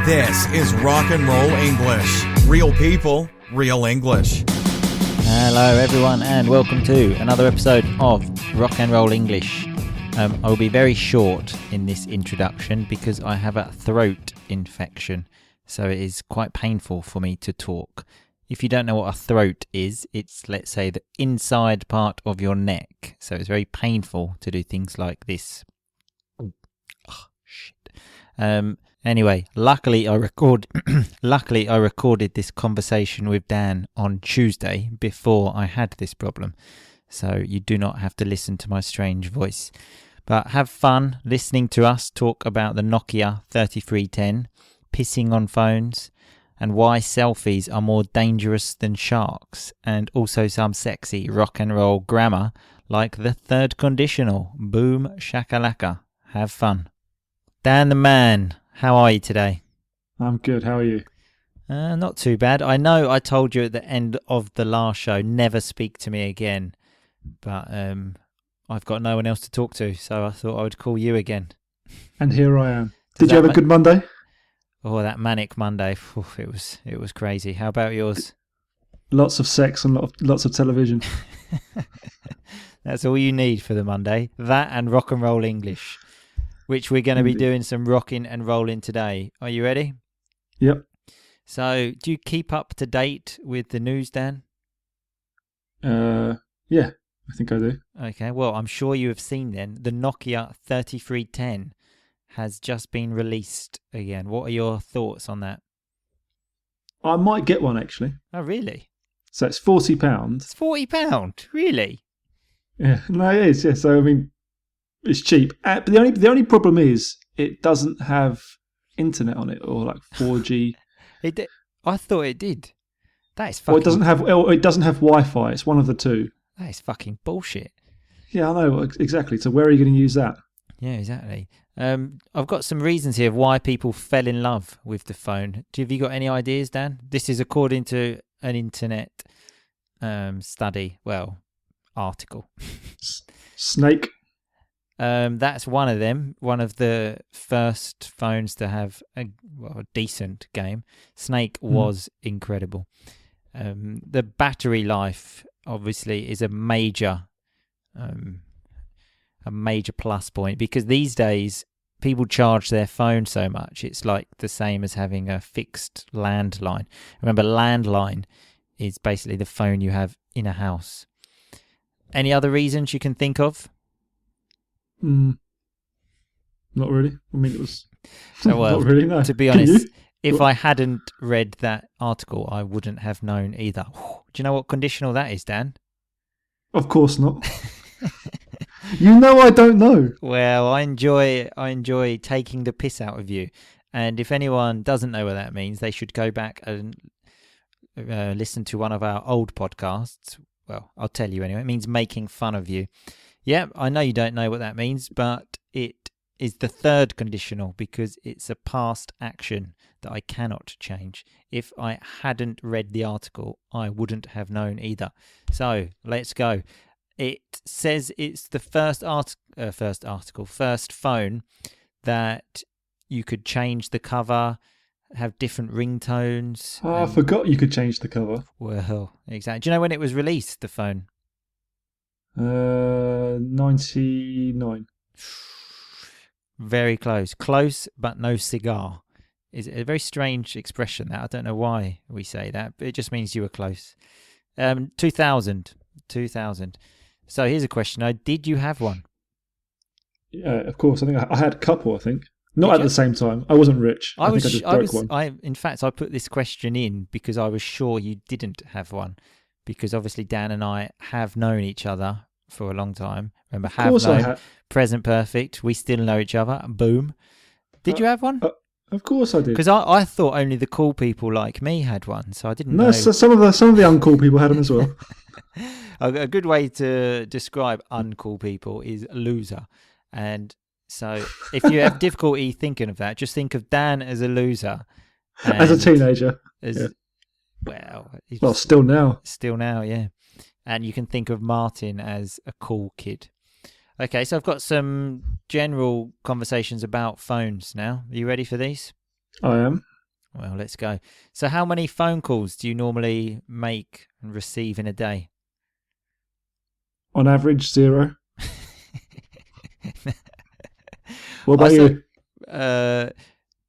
This is Rock and Roll English. Real people, real English. Hello everyone and welcome to another episode of Rock and Roll English. I will be very short in this introduction because I have a throat infection, so it is quite painful for me to talk. If you don't know what a throat is, it's, let's say, the inside part of your neck, so it's very painful to do things like this. Oh, shit. Anyway, luckily I recorded this conversation with Dan on Tuesday before I had this problem, so you do not have to listen to my strange voice. But have fun listening to us talk about the Nokia 3310, pissing on phones, and why selfies are more dangerous than sharks, and also some sexy rock and roll grammar like the third conditional. Boom shakalaka. Have fun. Dan the man, how are you today? I'm good. How are you? Not too bad. I know I told you at the end of the last show, never speak to me again. But I've got no one else to talk to, so I thought I would call you again. And here I am. Did you have a good Monday? Oh, that manic Monday. Oof, it was crazy. How about yours? Lots of sex and lots of television. That's all you need for the Monday. That and rock and roll English, which we're going to be doing some rocking and rolling today. Are you ready? Yep. So, do you keep up to date with the news, Dan? Yeah, I think I do. Okay, well, I'm sure you have seen then, the Nokia 3310 has just been released again. What are your thoughts on that? I might get one, actually. Oh, really? So it's £40. It's £40? Really? Yeah, no, it is. Yeah, so I mean, it's cheap. But the only problem is it doesn't have internet on it, or like 4G. I thought it did. That is fucking... Or it doesn't have Wi-Fi. It's one of the two. That is fucking bullshit. Yeah, I know, exactly. So where are you going to use that? Yeah, exactly. I've got some reasons here of why people fell in love with the phone. Have you got any ideas, Dan? This is according to an internet study, article. Snake. That's one of them. One of the first phones to have a decent game. Snake was incredible. The battery life, obviously, is a major plus point, because these days people charge their phone so much it's like the same as having a fixed landline. Remember, landline is basically the phone you have in a house. Any other reasons you can think of? Not really. I mean, it was not really, no. To be Can honest, you? If I hadn't read that article, I wouldn't have known either. Do you know what conditional that is, Dan? Of course not. You know I don't know. Well, I enjoy taking the piss out of you. And if anyone doesn't know what that means, they should go back and listen to one of our old podcasts. Well, I'll tell you anyway. It means making fun of you. Yeah, I know you don't know what that means, but it is the third conditional because it's a past action that I cannot change. If I hadn't read the article, I wouldn't have known either. So, let's go. It says it's the first phone that you could change the cover, have different ringtones. Oh, I forgot you could change the cover. Well, exactly. Do you know when it was released, the phone? 99. Very close. Close, but no cigar. Is a very strange expression, that. I don't know why we say that, but it just means you were close. 2000. So here's a question. Did you have one? Yeah, of course. I think I had a couple, I think. Not at the same time. I wasn't rich. I think I just broke one. In fact, I put this question in because I was sure you didn't have one. Because obviously Dan and I have known each other for a long time. Remember, present perfect. We still know each other. Boom. Did you have one? Of course I did. Because I thought only the cool people like me had one, so I didn't know. No, so some of the uncool people had them as well. A good way to describe uncool people is loser. And so if you have difficulty thinking of that, just think of Dan as a loser. As a teenager. Well, still now. Still now, yeah. And you can think of Martin as a cool kid. Okay, so I've got some general conversations about phones now. Are you ready for these? I am. Well, let's go. So how many phone calls do you normally make and receive in a day? On average, 0. What about you?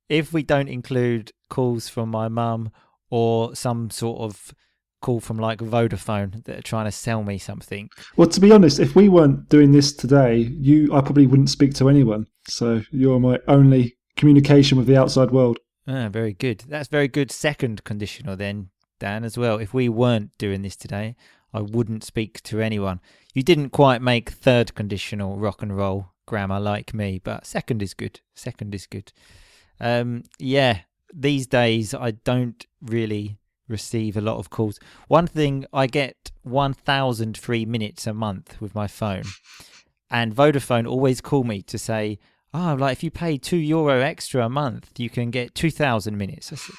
If we don't include calls from my mum or some sort of call from like Vodafone that are trying to sell me something. Well, to be honest, if we weren't doing this today, I probably wouldn't speak to anyone. So you're my only communication with the outside world. Very good. That's very good second conditional then, Dan, as well. If we weren't doing this today, I wouldn't speak to anyone. You didn't quite make third conditional rock and roll grammar like me, but second is good. Second is good. Yeah, these days I don't really receive a lot of calls. One thing, I get 1,000 free minutes a month with my phone, and Vodafone always call me to say, like if you pay €2 extra a month, you can get 2,000 minutes. I said,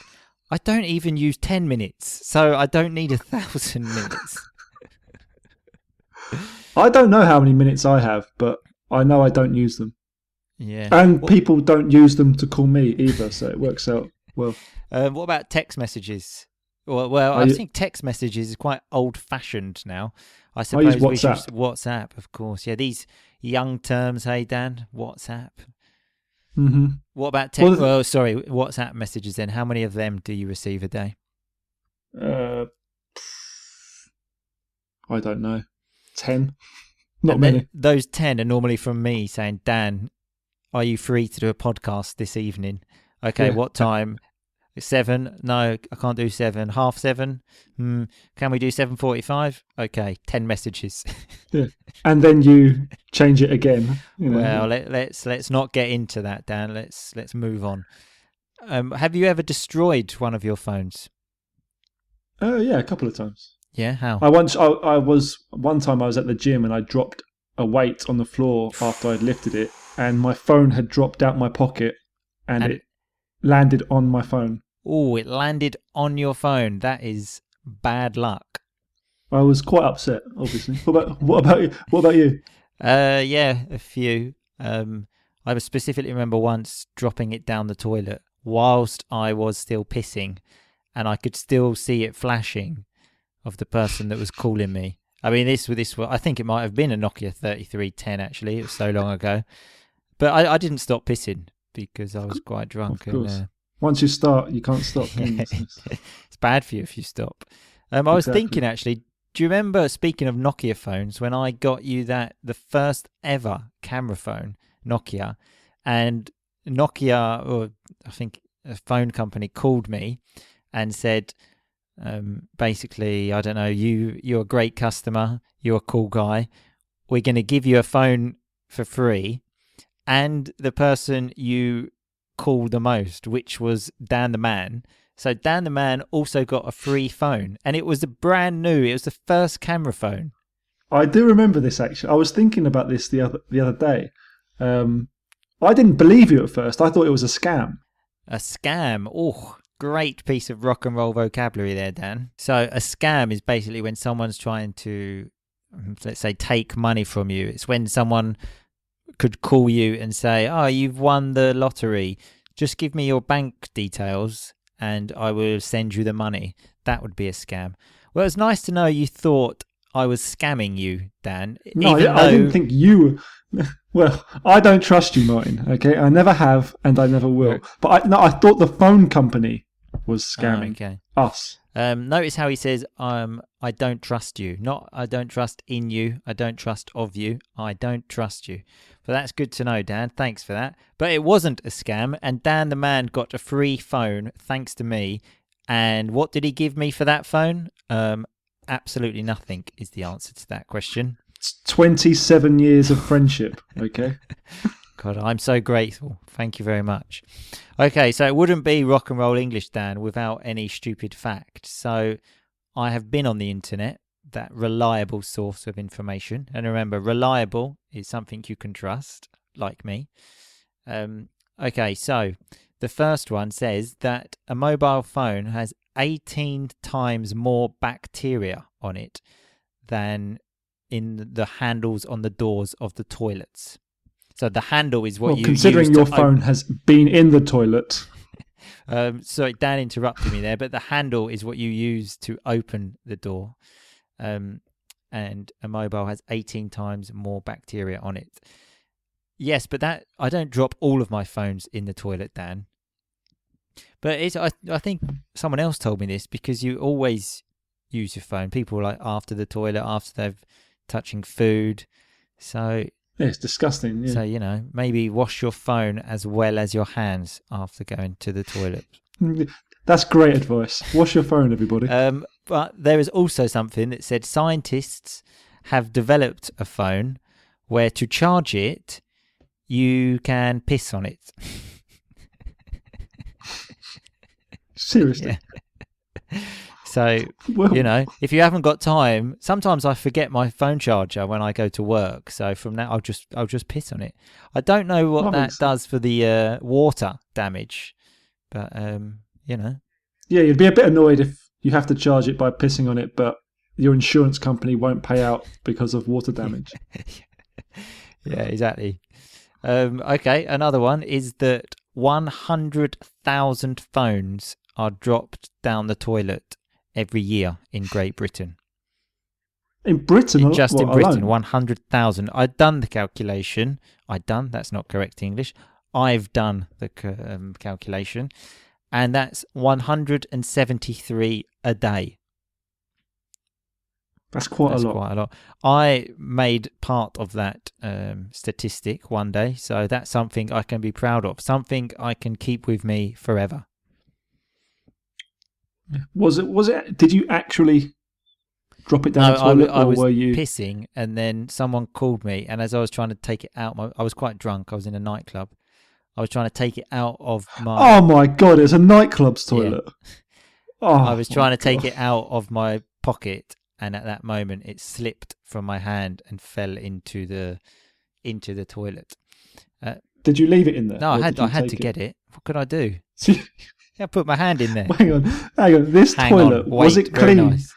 I don't even use 10 minutes, so I don't need 1,000 minutes. I don't know how many minutes I have, but I know I don't use them. Yeah. And people don't use them to call me either, so it works out well. What about text messages? Well, I think text messages is quite old-fashioned now. I suppose we should use WhatsApp, of course. Yeah, these young terms, hey, Dan? WhatsApp. Mm-hmm. What about WhatsApp messages then? How many of them do you receive a day? I don't know. 10? Not many. Those 10 are normally from me saying, Dan, are you free to do a podcast this evening? Okay, yeah. What time? 7? No, I can't do 7. 7:30? Can we do 7:45? Okay, 10 messages. Yeah, and then you change it again. Well, let's not get into that, Dan. Let's move on. Have you ever destroyed one of your phones? Yeah, a couple of times. Yeah, how? One time I was at the gym and I dropped a weight on the floor after I'd lifted it, and my phone had dropped out my pocket, and it landed on my phone. Oh, it landed on your phone. That is bad luck. I was quite upset, obviously. What about you? Yeah, a few. I specifically remember once dropping it down the toilet whilst I was still pissing, and I could still see it flashing of the person that was calling me. I mean, this I think it might have been a Nokia 3310 actually. It was so long ago, but I didn't stop pissing because I was quite drunk. Of course. Once you start, you can't stop. It's bad for you if you stop. I was thinking actually, do you remember, speaking of Nokia phones, when I got you the first ever camera phone, Nokia, and Nokia, or I think a phone company, called me and said, basically, I don't know, you're a great customer, you're a cool guy, we're going to give you a phone for free, and the person you call the most, which was Dan the Man. So Dan the Man also got a free phone, and it was brand new. It was the first camera phone. I do remember this actually. I was thinking about this the other day. I didn't believe you at first. I thought it was a scam. A scam? Oh, great piece of rock and roll vocabulary there, Dan. So a scam is basically when someone's trying to, let's say, take money from you. It's when someone could call you and say, you've won the lottery, just give me your bank details and I will send you the money. That would be a scam. Well, it's nice to know you thought I was scamming you, Dan. No, I didn't think you... Well, I don't trust you, Martin, okay? I never have and I never will. But I thought the phone company was scamming us. Notice how he says, I don't trust you. Not I don't trust in you. I don't trust of you. I don't trust you. But that's good to know, Dan. Thanks for that. But it wasn't a scam, and Dan the Man got a free phone thanks to me. And what did he give me for that phone? Absolutely nothing is the answer to that question. It's 27 years of friendship, okay? God, I'm so grateful. Thank you very much. Okay, so it wouldn't be rock and roll English, Dan, without any stupid fact. So I have been on the internet, that reliable source of information. And remember, reliable is something you can trust, like me. Okay, so the first one says that a mobile phone has 18 times more bacteria on it than in the handles on the doors of the toilets. So the handle is what you considering use your phone has been in the toilet. Sorry, Dan interrupted me there, but the handle is what you use to open the door. And a mobile has 18 times more bacteria on it. Yes, but that I don't drop all of my phones in the toilet, Dan. But I think someone else told me this, because you always use your phone. People like after the toilet, after they've touching food. So yeah, it's disgusting. Yeah. So, maybe wash your phone as well as your hands after going to the toilet. That's great advice. Wash your phone, everybody. But there is also something that said scientists have developed a phone where to charge it, you can piss on it. Seriously. Yeah. So, Well, if you haven't got time, sometimes I forget my phone charger when I go to work. So from now, I'll just piss on it. I don't know what that does for the water damage, but Yeah, you'd be a bit annoyed if you have to charge it by pissing on it, but your insurance company won't pay out because of water damage. Yeah, exactly. Okay, another one is that 100,000 phones are dropped down the toilet every year in Great Britain. In Britain? Just in Britain, alone? 100,000. I'd done the calculation. That's not correct English. I've done the calculation. And that's 173 a day. That's quite a lot. I made part of that statistic one day, so that's something I can be proud of, something I can keep with me forever. Was it? Did you actually drop it down the toilet, I was were you pissing, and then someone called me, and as I was trying to take it out, I was quite drunk. I was in a nightclub. I was trying to take it out of my. Oh my god! It's a nightclub's toilet. Yeah. Oh, I was trying to take it out of my pocket, and at that moment, it slipped from my hand and fell into the toilet. Did you leave it in there? No, I had to get it. What could I do? I put my hand in there. Hang on. This toilet, was it clean? Nice.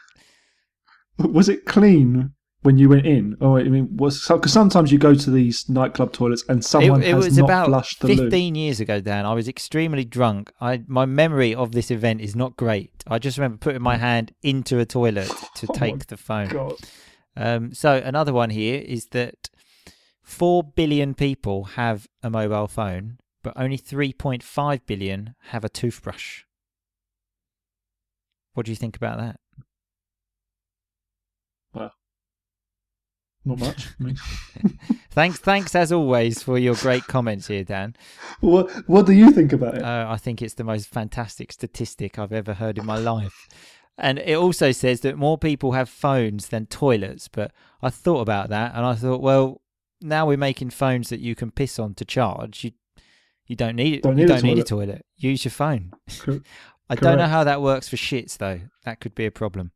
Was it clean when you went in? Because sometimes you go to these nightclub toilets and someone has not flushed the loo. It was about 15 years ago, Dan. I was extremely drunk. My memory of this event is not great. I just remember putting my hand into a toilet to take the phone. God. So another one here is that 4 billion people have a mobile phone, but only 3.5 billion have a toothbrush. What do you think about that? Well, not much. Thanks as always for your great comments here, Dan. What do you think about it? I think it's the most fantastic statistic I've ever heard in my life. And it also says that more people have phones than toilets. But I thought about that, and I thought, well, now we're making phones that you can piss on to charge. You don't need a toilet. Use your phone. I don't know how that works for shits, though. That could be a problem.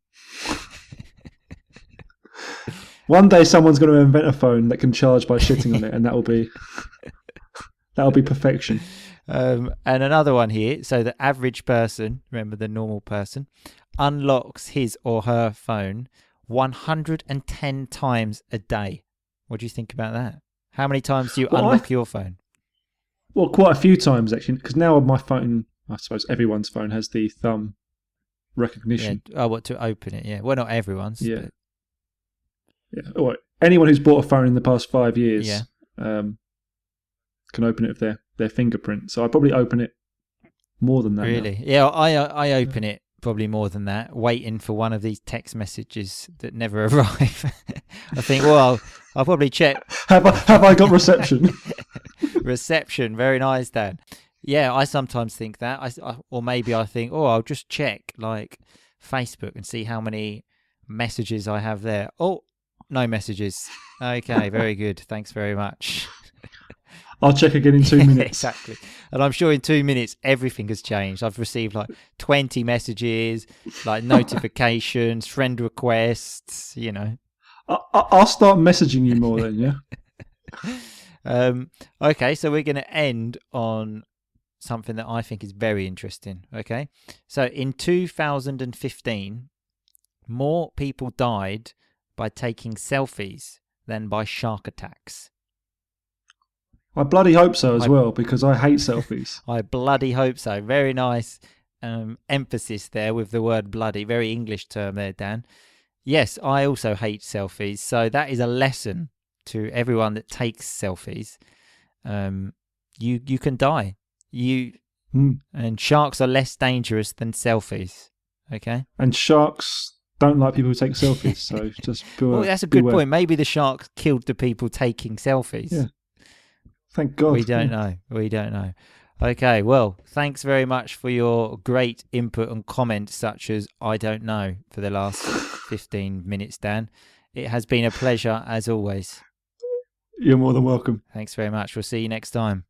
One day someone's going to invent a phone that can charge by shitting on it, and that'll be perfection. And another one here. So the average person, remember the normal person, unlocks his or her phone 110 times a day. What do you think about that? How many times do you unlock your phone? Well, quite a few times, actually, because now my phone, I suppose everyone's phone has the thumb recognition. Yeah. Oh, what, to open it? Yeah. Well, not everyone's. Yeah. But... Yeah. Or anyone who's bought a phone in the past 5 years can open it with their fingerprint. So I probably open it more than that. Really? Now. Yeah, I open it probably more than that, waiting for one of these text messages that never arrive. I think, well, I'll probably check. Have I got reception? Reception, very nice, Dan. Yeah, I sometimes think that. Or maybe I think, I'll just check like Facebook and see how many messages I have there. Oh, no messages. Okay, very good. Thanks very much. I'll check again in 2 minutes. Exactly. And I'm sure in 2 minutes, everything has changed. I've received like 20 messages, like notifications, friend requests, I'll start messaging you more then, yeah? Okay, so we're going to end on something that I think is very interesting, okay? So in 2015, more people died by taking selfies than by shark attacks. I bloody hope so as well, because I hate selfies. I bloody hope so. Very nice emphasis there with the word bloody. Very English term there, Dan. Yes, I also hate selfies. So that is a lesson to everyone that takes selfies. You can die. And sharks are less dangerous than selfies. Okay. And sharks don't like people who take selfies. So just well, that's a good point. Maybe the sharks killed the people taking selfies. Yeah. Thank God. We don't know. We don't know. Okay, well, thanks very much for your great input and comments such as I don't know for the last 15 minutes, Dan. It has been a pleasure as always. You're more than welcome. Thanks very much. We'll see you next time.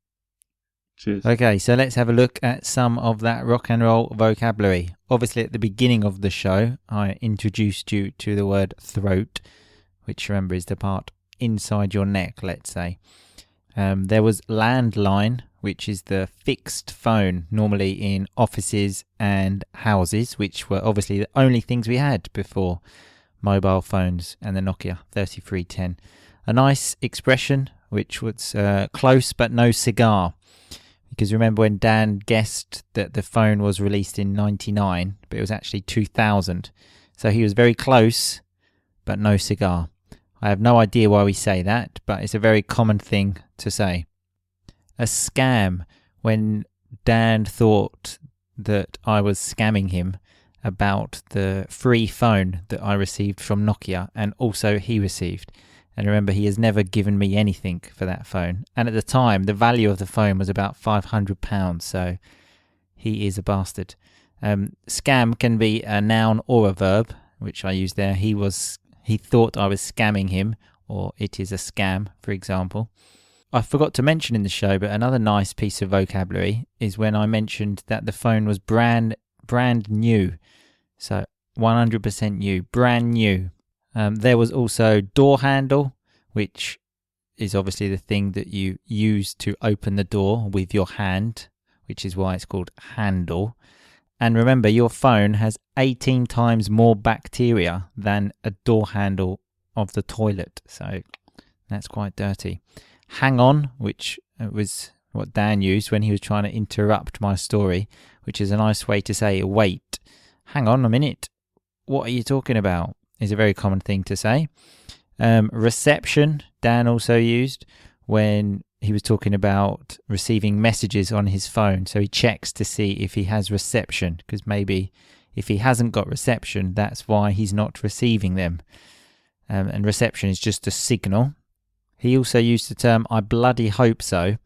Cheers. Okay, so let's have a look at some of that rock and roll vocabulary. Obviously, at the beginning of the show, I introduced you to the word throat, which remember is the part inside your neck, let's say. There was landline, which is the fixed phone, normally in offices and houses, which were obviously the only things we had before mobile phones and the Nokia 3310. A nice expression, which was close but no cigar. Because remember when Dan guessed that the phone was released in 99, but it was actually 2000. So he was very close, but no cigar. I have no idea why we say that, but it's a very common thing to say. A scam, when Dan thought that I was scamming him about the free phone that I received from Nokia, and also he received. And remember, he has never given me anything for that phone. And at the time, the value of the phone was about £500, so he is a bastard. Scam can be a noun or a verb, which I use there. He thought I was scamming him, or it is a scam, for example. I forgot to mention in the show, but another nice piece of vocabulary is when I mentioned that the phone was brand new. So 100% new, brand new. There was also door handle, which is obviously the thing that you use to open the door with your hand, which is why it's called handle. And remember, your phone has 18 times more bacteria than a door handle of the toilet. So that's quite dirty. Hang on, which was what Dan used when he was trying to interrupt my story, which is a nice way to say wait. Hang on a minute. What are you talking about? Is a very common thing to say. Reception, Dan also used when he was talking about receiving messages on his phone. So he checks to see if he has reception, because maybe if he hasn't got reception, that's why he's not receiving them. And reception is just a signal. He also used the term, I bloody hope so.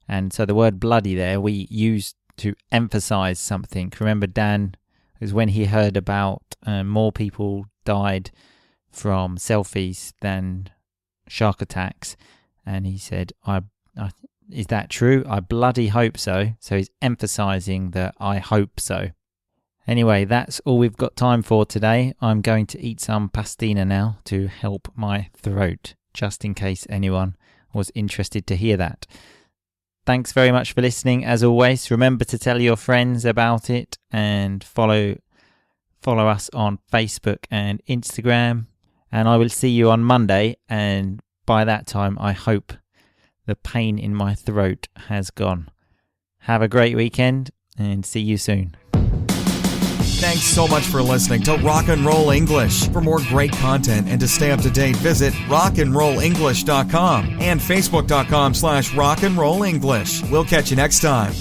And so the word bloody there, we use to emphasize something. Remember, Dan, is when he heard about more people died from selfies than shark attacks. And he said, is that true? I bloody hope so. So he's emphasizing that I hope so. Anyway, that's all we've got time for today. I'm going to eat some pastina now to help my throat, just in case anyone was interested to hear that. Thanks very much for listening. As always, remember to tell your friends about it and follow us on Facebook and Instagram. And I will see you on Monday. And by that time, I hope the pain in my throat has gone. Have a great weekend and see you soon. Thanks so much for listening to Rock and Roll English. For more great content and to stay up to date, visit rockandrollenglish.com and facebook.com/rockandrollenglish. We'll catch you next time.